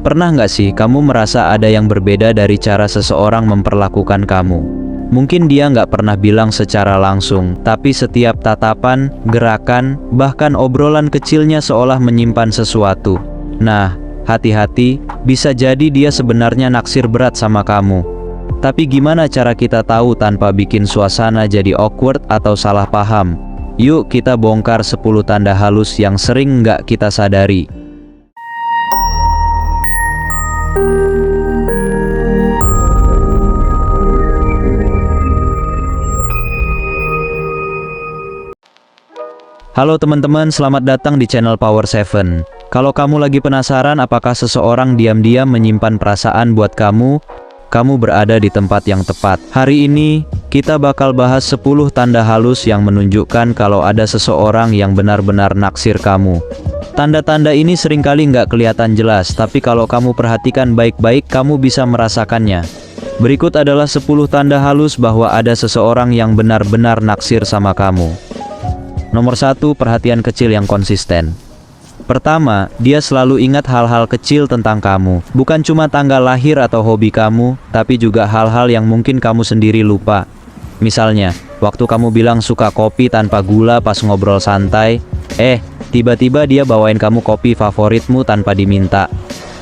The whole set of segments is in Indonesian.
Pernah nggak sih kamu merasa ada yang berbeda dari cara seseorang memperlakukan kamu? Mungkin dia nggak pernah bilang secara langsung, tapi setiap tatapan, gerakan, bahkan obrolan kecilnya seolah menyimpan sesuatu. Nah, hati-hati, bisa jadi dia sebenarnya naksir berat sama kamu. Tapi gimana cara kita tahu tanpa bikin suasana jadi awkward atau salah paham? Yuk kita bongkar 10 tanda halus yang sering nggak kita sadari. Halo teman-teman, selamat datang di channel Power 7. Kalau kamu lagi penasaran apakah seseorang diam-diam menyimpan perasaan buat kamu berada di tempat yang tepat. Hari ini, kita bakal bahas 10 tanda halus yang menunjukkan kalau ada seseorang yang benar-benar naksir kamu. Tanda-tanda ini seringkali nggak kelihatan jelas, tapi kalau kamu perhatikan baik-baik, kamu bisa merasakannya. Berikut adalah 10 tanda halus bahwa ada seseorang yang benar-benar naksir sama kamu. Nomor 1, perhatian kecil yang konsisten. Pertama, dia selalu ingat hal-hal kecil tentang kamu. Bukan cuma tanggal lahir atau hobi kamu, tapi juga hal-hal yang mungkin kamu sendiri lupa. Misalnya, waktu kamu bilang suka kopi tanpa gula pas ngobrol santai, tiba-tiba dia bawain kamu kopi favoritmu tanpa diminta.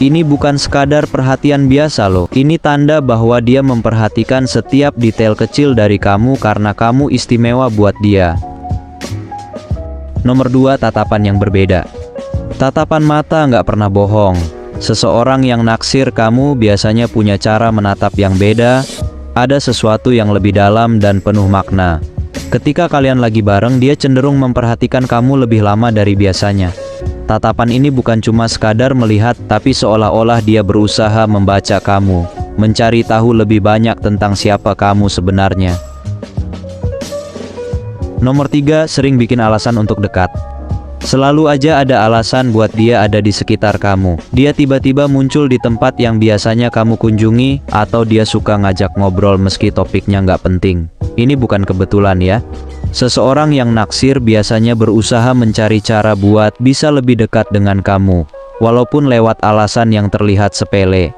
Ini bukan sekadar perhatian biasa loh. Ini tanda bahwa dia memperhatikan setiap detail kecil dari kamu karena kamu istimewa buat dia. Nomor 2, tatapan yang berbeda. Tatapan mata nggak pernah bohong. Seseorang yang naksir kamu biasanya punya cara menatap yang beda, ada sesuatu yang lebih dalam dan penuh makna. Ketika kalian lagi bareng, dia cenderung memperhatikan kamu lebih lama dari biasanya. Tatapan ini bukan cuma sekadar melihat, tapi seolah-olah dia berusaha membaca kamu, mencari tahu lebih banyak tentang siapa kamu sebenarnya. Nomor 3, sering bikin alasan untuk dekat. Selalu aja ada alasan buat dia ada di sekitar kamu. Dia tiba-tiba muncul di tempat yang biasanya kamu kunjungi, atau dia suka ngajak ngobrol meski topiknya nggak penting. Ini bukan kebetulan ya. Seseorang yang naksir biasanya berusaha mencari cara buat bisa lebih dekat dengan kamu, walaupun lewat alasan yang terlihat sepele.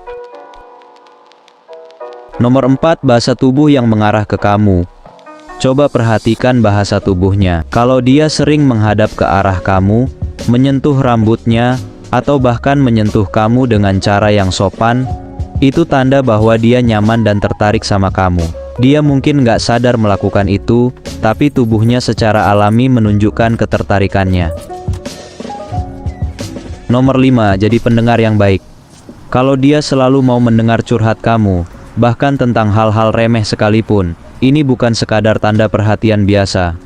Nomor 4, bahasa tubuh yang mengarah ke kamu. Coba perhatikan bahasa tubuhnya. Kalau dia sering menghadap ke arah kamu, menyentuh rambutnya, atau bahkan menyentuh kamu dengan cara yang sopan, itu tanda bahwa dia nyaman dan tertarik sama kamu. Dia mungkin nggak sadar melakukan itu, tapi tubuhnya secara alami menunjukkan ketertarikannya. Nomor 5, jadi pendengar yang baik. Kalau dia selalu mau mendengar curhat kamu, bahkan tentang hal-hal remeh sekalipun, ini bukan sekadar tanda perhatian biasa.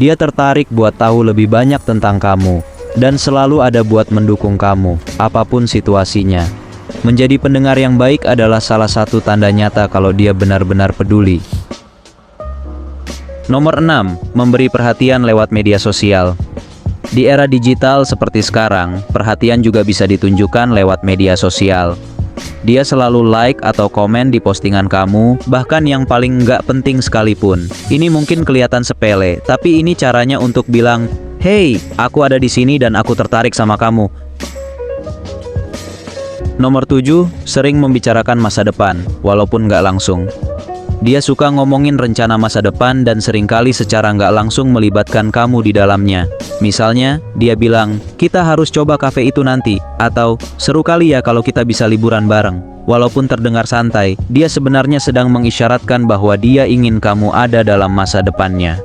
Dia tertarik buat tahu lebih banyak tentang kamu, dan selalu ada buat mendukung kamu, apapun situasinya. Menjadi pendengar yang baik adalah salah satu tanda nyata kalau dia benar-benar peduli. Nomor 6, memberi perhatian lewat media sosial. Di era digital seperti sekarang, perhatian juga bisa ditunjukkan lewat media sosial. Dia selalu like atau komen di postingan kamu, bahkan yang paling nggak penting sekalipun. Ini mungkin kelihatan sepele, tapi ini caranya untuk bilang, "Hey, aku ada di sini dan aku tertarik sama kamu." Nomor 7, sering membicarakan masa depan, walaupun nggak langsung. Dia suka ngomongin rencana masa depan dan seringkali secara nggak langsung melibatkan kamu di dalamnya. Misalnya, dia bilang, "Kita harus coba kafe itu nanti," atau "Seru kali ya kalau kita bisa liburan bareng." Walaupun terdengar santai, dia sebenarnya sedang mengisyaratkan bahwa dia ingin kamu ada dalam masa depannya.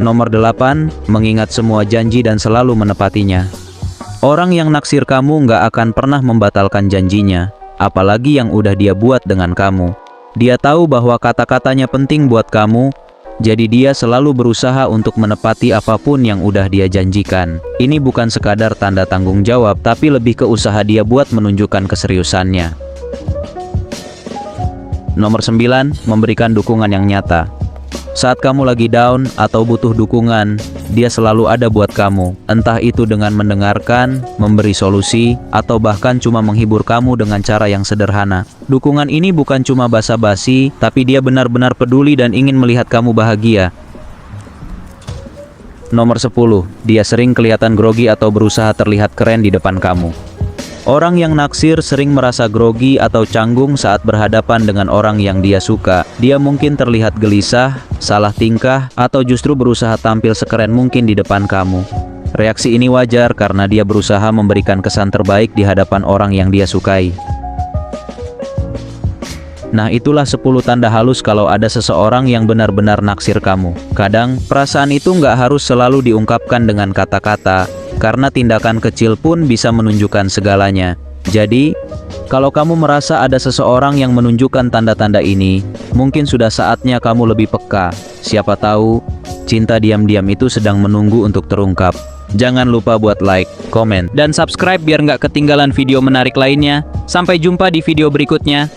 Nomor 8, mengingat semua janji dan selalu menepatinya. Orang yang naksir kamu nggak akan pernah membatalkan janjinya, apalagi yang udah dia buat dengan kamu. Dia tahu bahwa kata-katanya penting buat kamu, jadi dia selalu berusaha untuk menepati apapun yang udah dia janjikan. Ini bukan sekadar tanda tanggung jawab, tapi lebih ke usaha dia buat menunjukkan keseriusannya. Nomor 9, memberikan dukungan yang nyata. Saat kamu lagi down atau butuh dukungan, dia selalu ada buat kamu. Entah itu dengan mendengarkan, memberi solusi, atau bahkan cuma menghibur kamu dengan cara yang sederhana. Dukungan ini bukan cuma basa-basi, tapi dia benar-benar peduli dan ingin melihat kamu bahagia. Nomor 10, dia sering kelihatan grogi atau berusaha terlihat keren di depan kamu. Orang yang naksir sering merasa grogi atau canggung saat berhadapan dengan orang yang dia suka. Dia mungkin terlihat gelisah, salah tingkah, atau justru berusaha tampil sekeren mungkin di depan kamu. Reaksi ini wajar karena dia berusaha memberikan kesan terbaik di hadapan orang yang dia sukai. Nah, itulah 10 tanda halus kalau ada seseorang yang benar-benar naksir kamu. Kadang, perasaan itu nggak harus selalu diungkapkan dengan kata-kata, karena tindakan kecil pun bisa menunjukkan segalanya. Jadi, kalau kamu merasa ada seseorang yang menunjukkan tanda-tanda ini, mungkin sudah saatnya kamu lebih peka. Siapa tahu, cinta diam-diam itu sedang menunggu untuk terungkap. Jangan lupa buat like, komen, dan subscribe biar nggak ketinggalan video menarik lainnya. Sampai jumpa di video berikutnya.